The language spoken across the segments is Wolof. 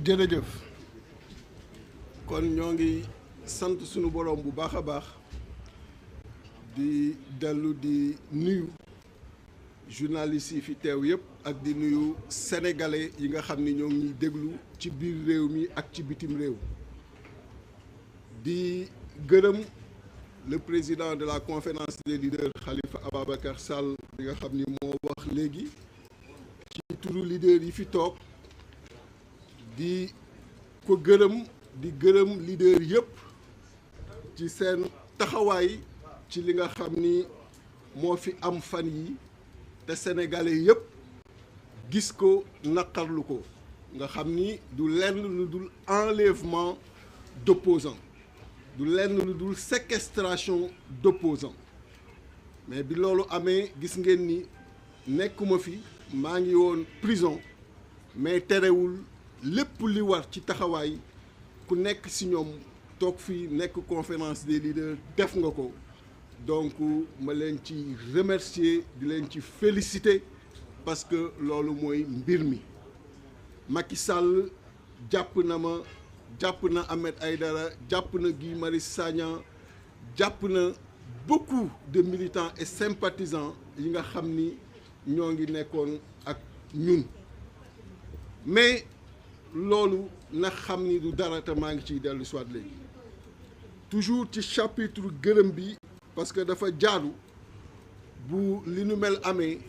jërëjëf kon ñoo ngi sant sunu boroom bu baax a baax di dellu di nuyu journalistes yi fi teew yëpp ak di nuyu sénégalais yi nga xam ni ñoo ngi déglu ci biir réew mi ak ci bitim réew di gërëm le président de la conférence des leaders Khalifa Ababacar Sall bi nga xam ni moo wax léegi ci turu leader yi fi toog di ko gërëm di gërëm leader yëpp ci seen taxawaay ci li nga xam ni moo fi am fan yi te sénégalais yëpp gis ko naqarlu ko nga xam ni du lenn lu dul enlèvement d'opposants du lenn lu dul séquestration d'opposants mais bi loolu amee gis ngeen ni nekkuma fi maa ngi woon prison mais terewul lépp li war ci taxawaay ku nekk ci ñoom toog fii nekk conférence des leaders def nga ko donc ma leen ci remercier di leen ci féliciter parce que loolu mooy mbir mi Macky Sall jàpp na ma jàpp na Ahmed Aïdara jàpp na Guy Marius Sagna jàpp na beaucoup de militants et sympathisants yi nga xam ni ñoo ngi nekkoon ak ñun mais loolu na xam ni du dara te maa ngi ciy dellu soit léegi toujours ci chapitre gërëm bi parce que dafa jaadu bu li nu mel amee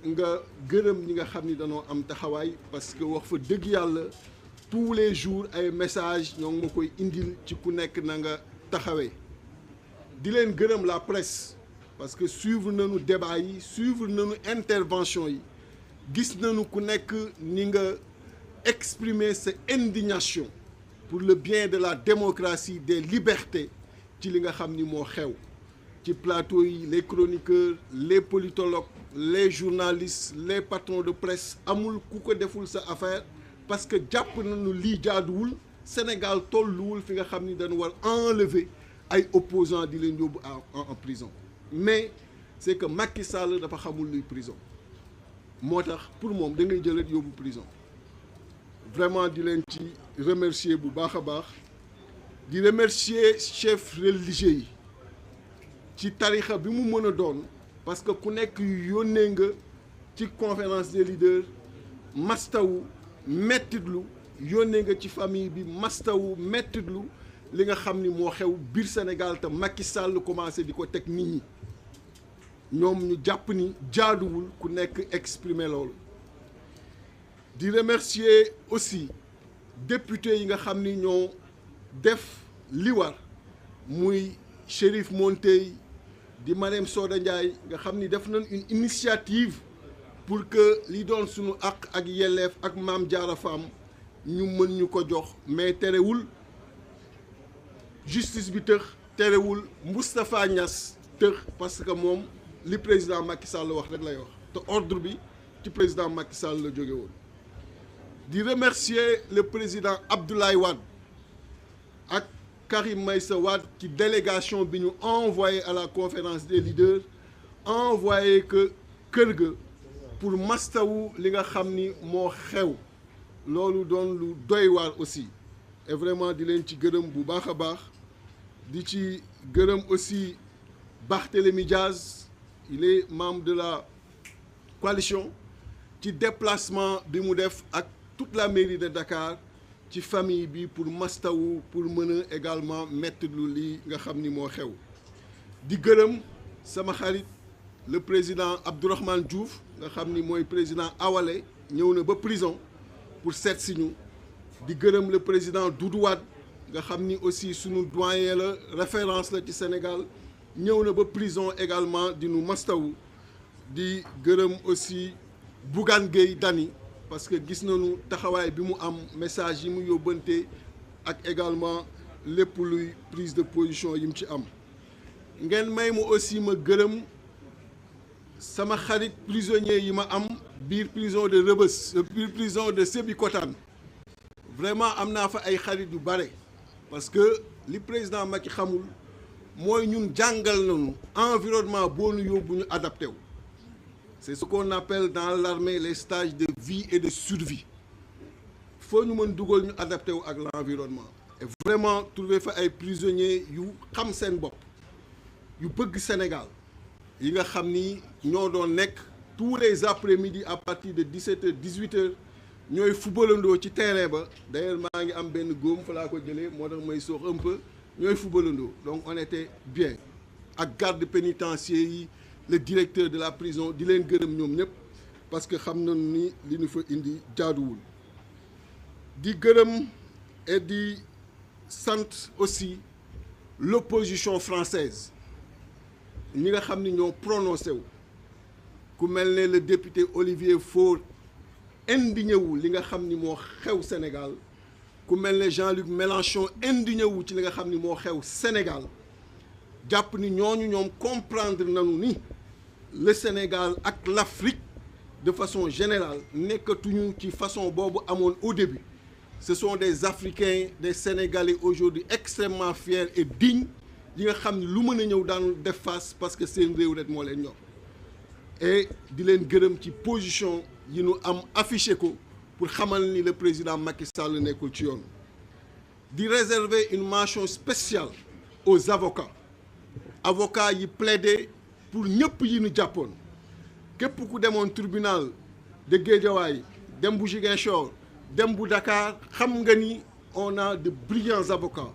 nga gërëm ñi nga xam ni dañoo am taxawaay parce que wax fa dëgg yàlla tous les jours ay messages ñoo ngi ma koy indil ci ku nekk na nga taxawee di leen gërëm la presse parce que suivre nañu débat yi suivre nañu intervention yi gis nañu ku nekk ni nga exprimer sa indignation pour le bien de la démocratie des libertés ci li nga xam ni moo xew ci plateau yi les chroniqueurs les politologues les journalistes les patrons de presse amul ku ko deful sa affaire parce que jàpp nañu lii jaaduwul Sénégal tolluwul fi nga xam ni dañu war enlever ay opposants di leen yóbbu en prison mais c'est que Macky Sall dafa xamul luy prison moo tax pour moom da ngay jëlee yóbbu prison vraiment di leen ci remercier bu baax a baax di remercier chef religieux yi ci tarixa bi mu mën a doon parce que ku nekk yónnee nga ci conférence des leaders mastawu mettitlu yónnee nga ci famille bi mastawu mettitlu li nga xam ni moo xew biir Sénégal te Macky Sall commencé di ko teg nit ñi ñoom ñu jàpp ni jaaduwul ku nekk exprimer loolu di remercier aussi député yi nga xam ni ñoo def li war muy Chérif Montey di Marème Soda Ndiaye nga xam ni def nañ une initiative pour que li doon suñu àq ak yelleef ak Mame Diarra Fam ñu mën ñu ko jox mais terewul justice bi tëx terewul Moustapha Niass tëx parce que moom li président Macky Sall wax rek lay wax te ordre bi ci président Macky Sall la jóge woon di remercier le président Abdoulaye Wade ak Karim Meïssa Wade ci délégation bi ñu envoyé à la conférence des leaders envoyé que kër ga pour mastawu li nga xam ni moo xew loolu doon lu doy waar aussi et vraiment di leen ci gërëm bu baax a baax di ci gërëm aussi Barthélémy Diaz il est membre de la coalition ci déplacement bi mu def ak toute la mairie de Dakar ci famille bi pour mastawu pour mën a également mettre lu lii nga xam ni moo xew di gërëm sama xarit le président Abdourahmane Diouf nga xam ni mooy président Awalé ñëw na ba prison pour seet si ñu di gërëm le président Doudou Wade nga xam ni aussi sunu doyen la référence la ci Sénégal ñëw na ba prison également di nu mastawu di gërëm aussi Bougane Gueye Dany parce que gis nañu taxawaay bi mu am message yi mu yóbbante ak également lépp luy prise de position yi mu ci am ngeen may mu aussi ma gërëm sama xarit prisonnier yi ma am biir prison de Rebeuss biir prison de Sébikotane vraiment am naa fa ay xarit yu bare parce que li président Macky xamul mooy ñun jàngal nañu environnement boo nu yóbbu ñu adapté wu c'est ce qu'on appelle dans l'armée les stages de vie et de survie faut ñu mën dugal ñu adapté wu ak l'environnement et vraiment trouver fa ay prisonniers yu xam seen bopp yu bëgg Sénégal yi nga xam ni ñoo doon nekk tous les après-midi à partir de 17h 18h ñooy fubalandoo ci terrain ba d'ailleurs maa ngi am benn góom fa laa ko jëlee moo tax may soox un peu ñooy fubalandoo donc on était bien ak garde pénitentiaire yi le directeur de la prison di leen gërëm ñoom ñëpp parce que xam nañu ni li ñu fa indi jaaduwul di gërëm et di sant aussi l'opposition française ñi nga xam ni ñoo prononcé wu ku mel ne le député Olivier Faure indigné wu li nga xam ni moo xew Sénégal ku mel ne Jean-Luc Mélenchon indigné wu ci li nga xam ni moo xew Sénégal jàpp ni ñoom comprendre nañu ni le Sénégal ak l'Afrique de façon générale nekkatuñu ci façon boobu amoon au début. Ce sont des Africains, des Sénégalais aujourd'hui extrêmement fiers et dignes yi nga xam ne lu mën a ñëw daan def face parce que seen réew rek moo leen ñor et di leen gërëm ci position yi ñu am affiché ko pour xamal ni le président Macky Sall nekkul ci yoon. di réserver une mention spéciale aux avocats yi plaider pour ñëpp yi ñu jàppoon képp ku demoon tribunal de Guédiawaye dem bu Ziguinchor dem bu Dakar xam nga ni on a de brillants avocats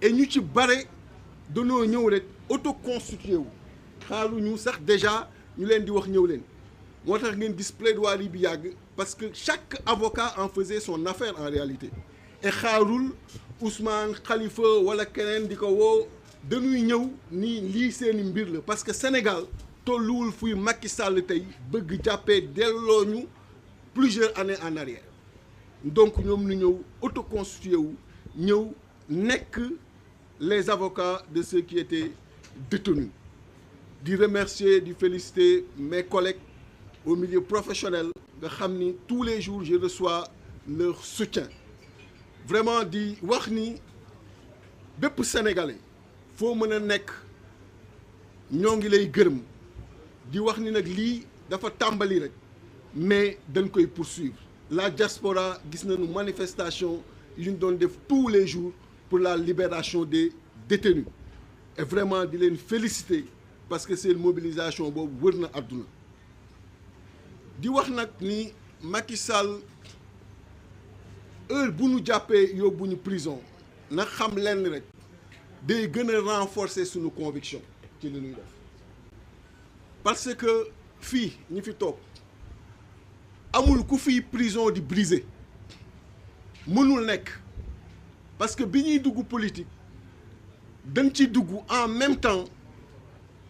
et ñu ci bare dañoo ñëw rek autoconstitué wu xaaruñu sax déjà ñu leen di wax ñëw leen moo tax ngeen gis plaidoirie bi yàgg parce que chaque avocat en faisait son affaire en réalité et xaarul Ousmane Khalifa wala keneen di ko woo dañuy ñëw ni lii seeni mbir la parce que Sénégal tolluwul fuy Macky Sall tey bëgg jàppee delloo ñu plusieurs années en arrière donc ñoom ñu ñëw autoconstitué wu ñëw nekk les avocats de ceux qui étaient détenus di remercier di féliciter mes collègues au milieu professionnel nga xam ni tous les jours je reçois leur soutien vraiment di wax ni bépp sénégalais foo mën a nekk ñoo ngi lay gërëm di wax ni nag lii dafa tàmbali rek mais dañ koy poursuivre la diaspora gis nañu manifestation yu ñu doon def tous les jours pour la libération des détenus et vraiment di leen féliciter parce que seen mobilisation boobu wër na àdduna di wax nag ni Macky Sall heure bu ñu jàppee yóbbu ñu prison na xam lenn rek day gën a renforcer suñu conviction ci li ñuy def parce que fii ñi fi toog amul ku fi prison di briser mënul nekk parce que bi ñuy dugg politique dañ ci dugg en même temps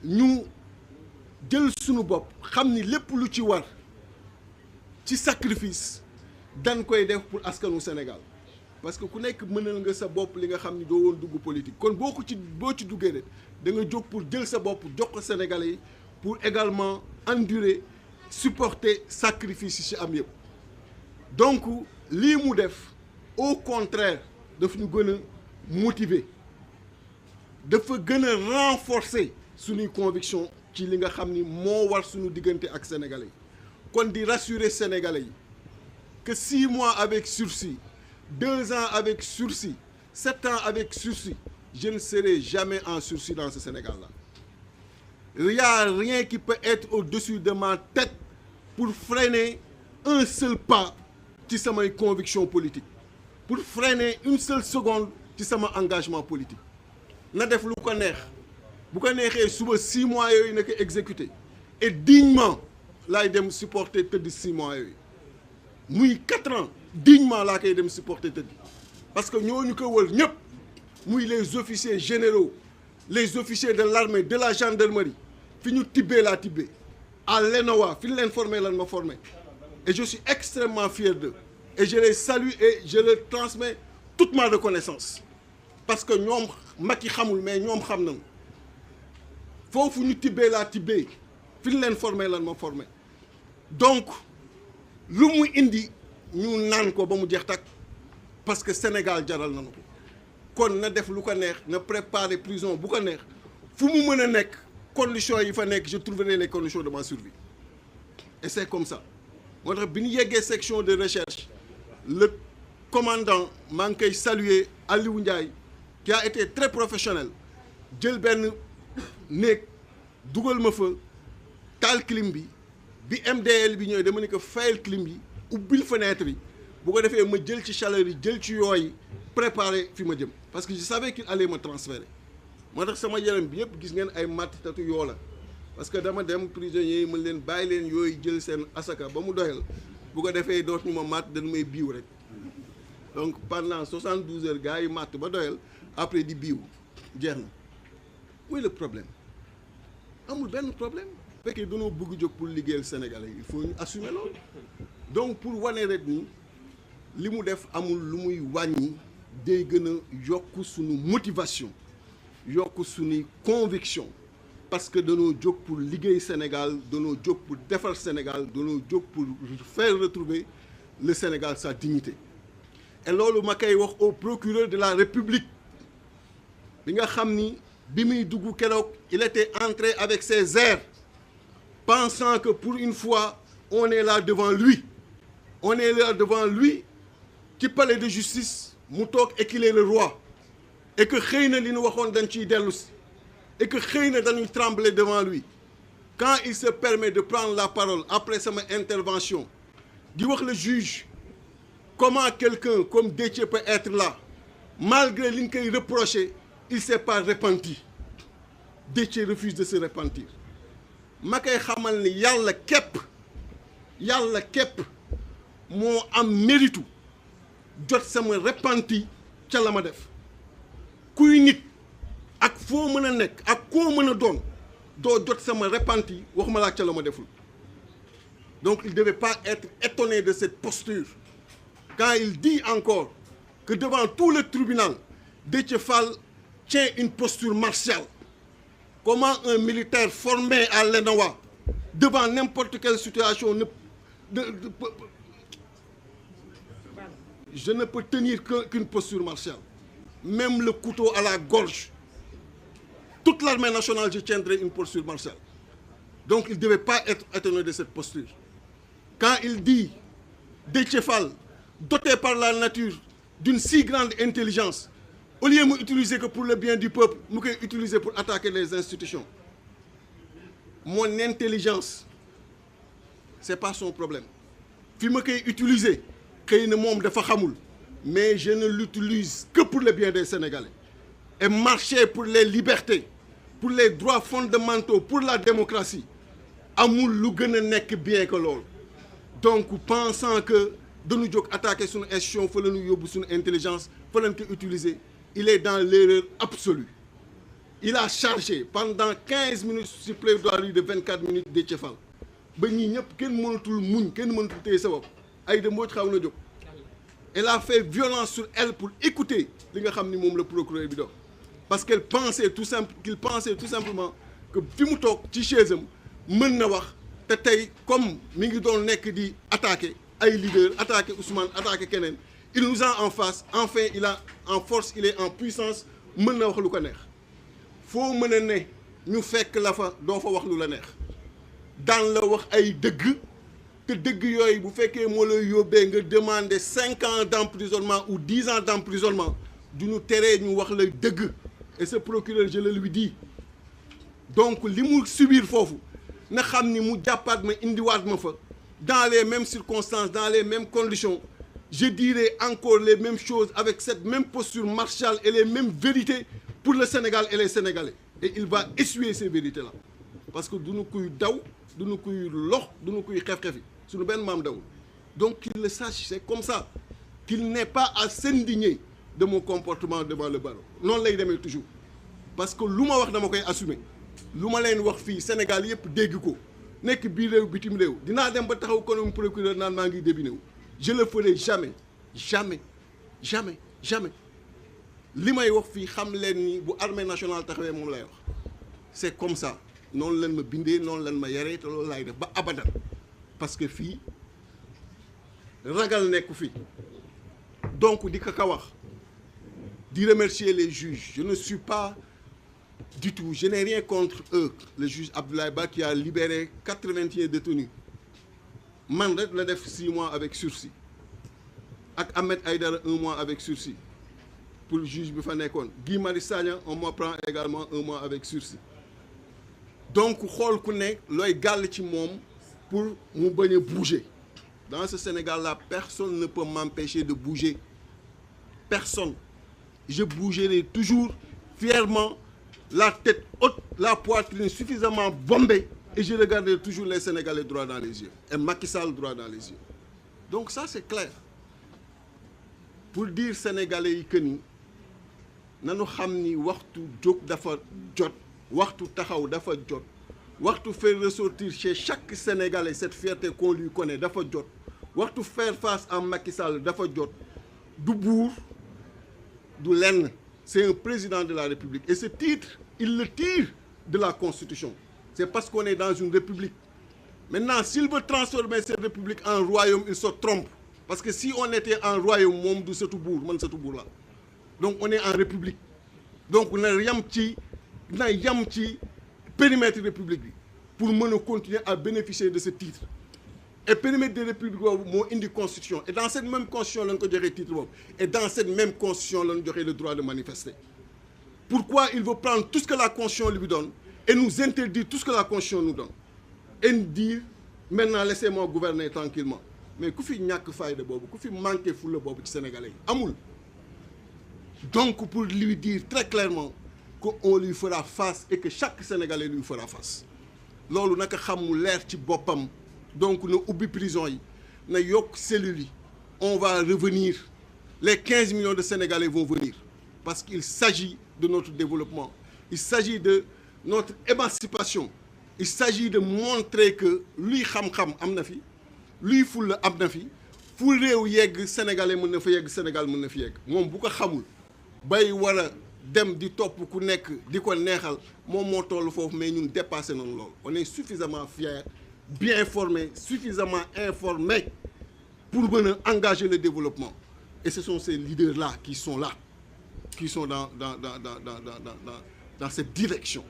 ñu jël suñu bopp xam ni lépp lu ci war ci sacrifice dañ koy def pour askanu Sénégal parce que ku nekk mënal nga sa bopp li nga xam ni doo woon dugg politique kon boo ci duggee rek da nga jóg pour jël sa bopp jox ko Sénégalais yi pour également endurer supporter sacrifice yi ci am yëpp donc lii mu def au contraire daf ñu gën a motiver dafa gën a renforcer suñuy conviction ci li nga xam ni moo war suñu diggante ak Sénégalais yi kon di rassurer Sénégalais yi que 6 mois avec sursis 2 ans avec sursis 7 ans avec sursis je ne serai jamais en sursis dans ce Sénégal-là. Il n'y a rien qui peut être au-dessus de ma tête pour freiner un seul pas ci samay conviction politique pour freiner une seule seconde ci sama engagement politique na def lu ko neex bu ko neexee suba 6 mois yooyu na ko exécuter et dignement laay dem supporter tëdd 6 mois yooyu muy 4 ans dignement laa koy dem supporter tëdd parce que ñooñu ko wër ñëpp muy les officiers généraux les officiers de l'armée de la gendarmerie fi ñu tibbee laa tibbee à l'ENOA fi ñu leen formé lan ma formé et je suis extrêmement fier d'eux et je les salue et je leur transmets toute ma reconnaissance parce que ñoom Macky xamul mais ñoom xam nañu foofu ñu tibbee laa tibbee fi ñu leen formé lan ma formé donc lu mu indi ñu naan ko ba mu jeex tak parce que Sénégal jaral nañu ko kon na def lu ko neex na préparer prison bu ko neex fu mu mën a nekk conditions yi fa nekk je trouverai les conditions de ma survie et c'est comme ça moo tax bi ñu yeggee section de recherche le commandant maa ngi koy saluer Aliou Ndiaye qui a été très professionnel jël benn néeg dugal ma fa taal clim bi MDL bi ñëwee dama ne ko fayal clim bi ubbil fenêtre yi bu ko defee ma jël ci chaleur yi jël ci yooyu préparer fi ma jëm parce que je savais qu'il allait me transférer moo tax sama yaram bi yëpp gis ngeen ay matt tatu yoo la parce que dama dem prisonniers yi mën leen bàyyi leen yooyu jël seen asaka ba mu doyal bu ko defee dootuñu ma matt dañu may biiw rek donc pendant 72 heures gars yi matt ba doyal après di biiw jeex na mooy le problème amul benn problème bu fekkee dañoo bëgg jóg pour liggéeyal Sénégalais il faut ñu assumer loolu donc pour wane rek ni li mu def amul lu muy wàññi day gën a yokk suñu motivation yokk suñuy conviction parce que dañoo jóg pour liggéey Sénégal dañoo jóg pour defar Sénégal dañoo jóg pour faire retrouver le Sénégal sa dignité et loolu ma koy wax au procureur de la République bi nga xam ni bi muy dugg keroog il était entré avec ses airs pensant que pour une fois on est là devant lui ci palais de justice mu toog et qu'il est le roi et que xëy na li ñu waxoon dañ ciy dellu si et que xëy na dañuy trembler devant lui quand il se permet de prendre la parole après sama intervention di wax le juge comment quelqu'un comme Déthié peut être là malgré li ñu koy reprocher il s'est pas repenti Déthié refuse de se repentir ma koy xamal ni yàlla képp moo am méritu jot sama repenti ca la ma def kuy nit ak foo mën a nekk ak koo mën a doon doo jot sama repenti waxuma laa ca la ma deful donc il devait pas être étonné de cette posture quand il dit encore que devant tout le tribunal Déthié Fall tient une posture martiale. Comment un militaire formé à l'ENAWA devant n'importe quelle situation je ne peux tenir qu'une posture martiale. Même le couteau à la gorge. Toute l'armée nationale, je tiendrai une posture martiale. Donc il ne devait pas être étonné de cette posture. Quand il dit Déthié Fall, doté par la nature d'une si grande intelligence, au lieu de m'utiliser que pour le bien du peuple, je vais utiliser pour attaquer les institutions. Mon intelligence, ce n'est pas son problème. Si je vais utiliser, mais je ne l'utilise que pour le bien des Sénégalais. Et marcher pour les libertés, pour les droits fondamentaux, pour la démocratie, amul lu gën a nekk bien que loolu. Donc pensant que de nous attaquer son institution, il faut nous yóbbu son intelligence, il faut nous utiliser. Il est dans l'erreur absolue. Il a chargé pendant 15 minutes sur plaidoirie de 24 minutes Déthié Fall. Ba ñii ñëpp kenn mënatul muñ kenn mënatul téye sa bopp Aïda Mbodj xaw na jóg. Elle a fait violence sur elle pour écouter li nga xam ni moom le procureur bi doon parce qu'il pensait tout simplement que fi mu toog ci chaise am mën na wax te tey comme mi ngi doon nekk di attaquer ay leaders attaquer Ousmane attaquer keneen. Il nous a en face, enfin il a en force, il est en puissance, mën na wax lu ko neex foo mën a ne ñu fekk la fa doo fa wax lu la neex daan la wax ay dëgg te dëgg yooyu bu fekkee moo lay yóbbee nga demander 5 ans d'emprisonnement ou 10 ans d'emprisonnement du ñu teree ñu wax la dëgg et ce procureur je le lui dis donc li mu subir foofu na xam ni mu jàppaat ma indiwaat ma fa dans les mêmes circonstances dans les mêmes conditions je dirai encore les mêmes choses avec cette même posture martiale et les mêmes vérités pour le Sénégal et les Sénégalais. Et il va essuyer ces vérités-là. Parce que duñu kuy daw, duñu kuy lox, duñu kuy xef-xefi. Suñu benn maam dawul. Donc qu'il le sache, c'est comme ça. Qu'il n'ait pas à s'indigner de mon comportement devant le barreau. Noonu lay demee toujours. Parce que lu ma wax dama koy assumer. Lu ma leen wax fii Sénégal yëpp dégg ko. Nekk biir réew bitim réew. Dinaa dem ba taxaw comme procureur naan maa ngi débiné wu. Je le ferai jamais li may wax fii xam leen ni bu armée nationale taxawee moom lay wax c'est comme ça noonu leen ma bindee noonu leen ma yaree te loolu laay def ba abadan parce que fii ragal nekku fii donc di ko wax di remercier les juges je ne suis pas du tout je n'ai rien contre eux le juge Abdoulaye Ba qui a libéré 81 détenus man rek la def 6 mois avec sursis ak Ahmed Aïdara 1 mois avec sursis pour le juge bi fa nekkoon. Guy Marius Sagna on me prend également 1 mois avec sursis. Donc xool ku ne looy gàll ci moom pour mu bañ a bouger. Dans ce Sénégal-là, personne ne peut m'empêcher de bouger. Personne. Je bougerai toujours fièrement, la tête haute, la poitrine suffisamment bombée, et je regarderai toujours les Sénégalais droit dans les yeux. Et Macky Sall droit dans les yeux. Donc ça, c'est clair. Pour dire Sénégalais yi que ni nanu xam ni waxtu jóg dafa jot, waxtu taxaw dafa jot, waxtu faire ressortir chez chaque Sénégalais cette fierté qu'on lui connaît dafa jot, waxtu faire face à Macky Sall dafa jot. Du buur du lenn, c'est un président de la République et ce titre il le tire de la Constitution. C'est parce qu'on est dans une république. Maintenant s'il veut transformer cette république en royaume, il se trompe, parce que si on était en royaume moom du sëtu buur, man sëtu buur la. Donc on est en république, donc na yam ci périmètre république bi pour mën a continuer à bénéficier de ce titre. Et périmètre de république boobu moo indi constitution, et dans cette même constitution lañ ko joxee titre boobu, et dans cette même constitution lañ joxee le droit de manifester. Pourquoi il veut prendre tout ce que la constitution lui donne et nous interdire tout ce que la constitution nous donne et nous dire maintenant laissez-moi gouverner tranquillement? Mais ku fi ñàkk fayda boobu, ku fi manqué fulla boobu ci Sénégalais yi amul. Donc pour lui dire très clairement qu'on lui fera face et que chaque Sénégalais lui fera face, loolu naka xam mu leer ci boppam. Donc na ubbi prison yi, na yokk cellules yi, on va revenir, les 15 millions de Sénégalais vont venir, parce qu'il s'agit de notre développement, il s'agit de notre émancipation, il s'agit de montrer que luy xam-xam am na fi, luy fulla am na fi, fu réew yegg Sénégalais mën na fa yegg, Sénégal mën na fi yegg. Moom bu ko xamul bay war a dem di topp ku nekk di ko neexal, moom moo toll foofu, mais ñun dépassé nañu loolu. On est suffisamment fiers, bien formés, suffisamment informés pour mën a engager le développement. Et ce sont ces leaders-là, qui sont dans cette direction.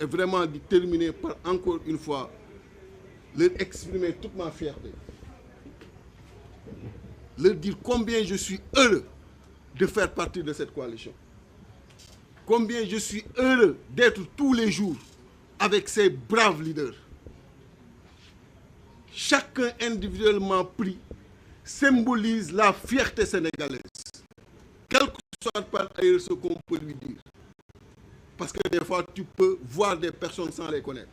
Et vraiment de terminer par encore une fois leur exprimer toute ma fierté, leur dire combien je suis heureux de faire partie de cette coalition, combien je suis heureux d'être tous les jours avec ces braves leaders. Chacun individuellement pris symbolise la fierté sénégalaise, quel que soit par ailleurs ce qu'on peut lui dire. Parce que des fois, tu peux voir des personnes sans les connaître.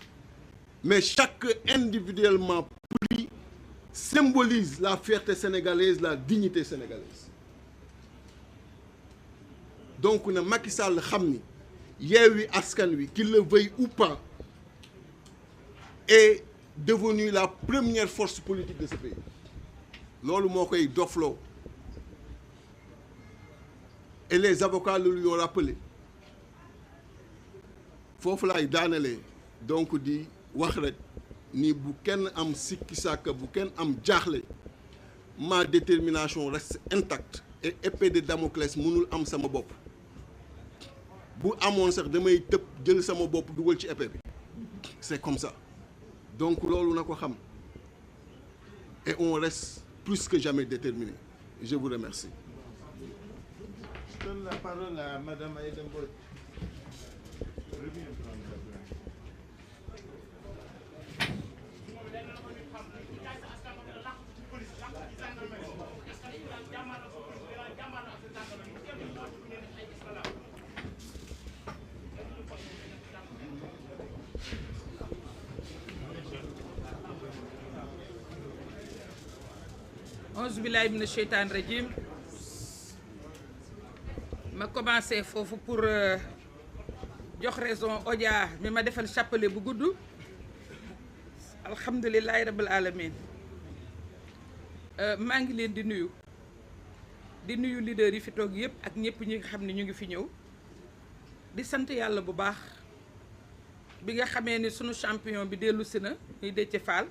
Mais chacun individuellement pris symbolise la fierté sénégalaise, la dignité sénégalaise. Donc, na Macky Sall xam ni Yewwi Askan Wi, qu'il le veuille ou pas, est devenu la première force politique de ce pays. Loolu moo koy dofloo. Et les avocats le lui ont rappelé. Foofu laay daanale, donc di wax rek ni bu kenn am sikki sàkka, bu kenn am jaaxle, ma détermination reste intacte et épée de Damoclès mënul am sama bopp. Bu amoon sax damay tëb jël sama bopp dugal ci épée bi. C'est comme ça. Donc loolu na ko xam. Et on reste plus que jamais déterminé. Je vous remercie. Je donne la parole à Madame Aïda Mbodj. Auzu billahi mina sheytaani rajim. Ma commencé foofu pour jox raison Odia mi ma defal chapelet bu gudd. Alhamdulillahi rabbil alamin. Maa ngi leen di nuyu leader yi fi toog yëpp ak ñëpp ñi nga xam ne ñu ngi fi ñëw. Di sant yàlla bu baax bi nga xamee ni sunu champion bi dellu si na muy Déthié Fall.